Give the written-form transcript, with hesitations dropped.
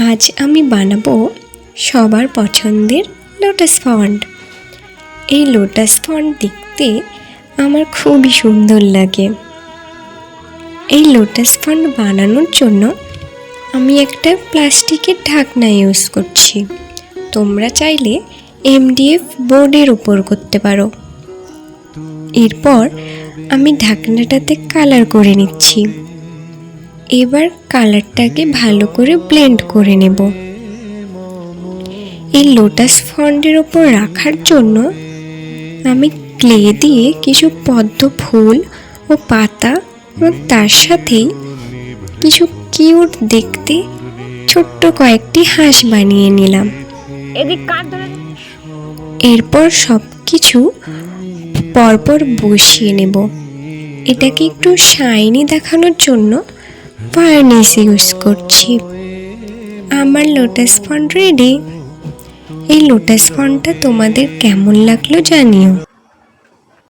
আজ আমি বানাবো সবার পছন্দের লোটাস ফন্ট। এই লোটাস ফন্ট দেখতে আমার খুবই সুন্দর লাগে। এই লোটাস ফন্ট বানানোর জন্য আমি একটা প্লাস্টিকের ঢাকনা ইউজ করছি। তোমরা চাইলে MDF বোর্ডের উপর করতে পারো। এরপর আমি ঢাকনাটাতে কালার করে নিচ্ছি। এবার কালারটাকে ভালো করে ব্লেন্ড করে নেব। এই লোটাস ফন্টের ওপর রাখার জন্য আমি ক্লে দিয়ে কিছু পদ্ম ফুল ও পাতা এবং তার সাথেই কিছু কিউট দেখতে ছোট্ট কয়েকটি হাঁস বানিয়ে নিলাম। এরপর সব কিছু পরপর বসিয়ে নেব। এটাকে একটু শাইনি দেখানোর জন্য ভার্নিশ ইউজ করছি। আমার লোটাস ফন্ট রেডি। এই লোটাস ফন্টটা তোমাদের কেমন লাগলো জানিও।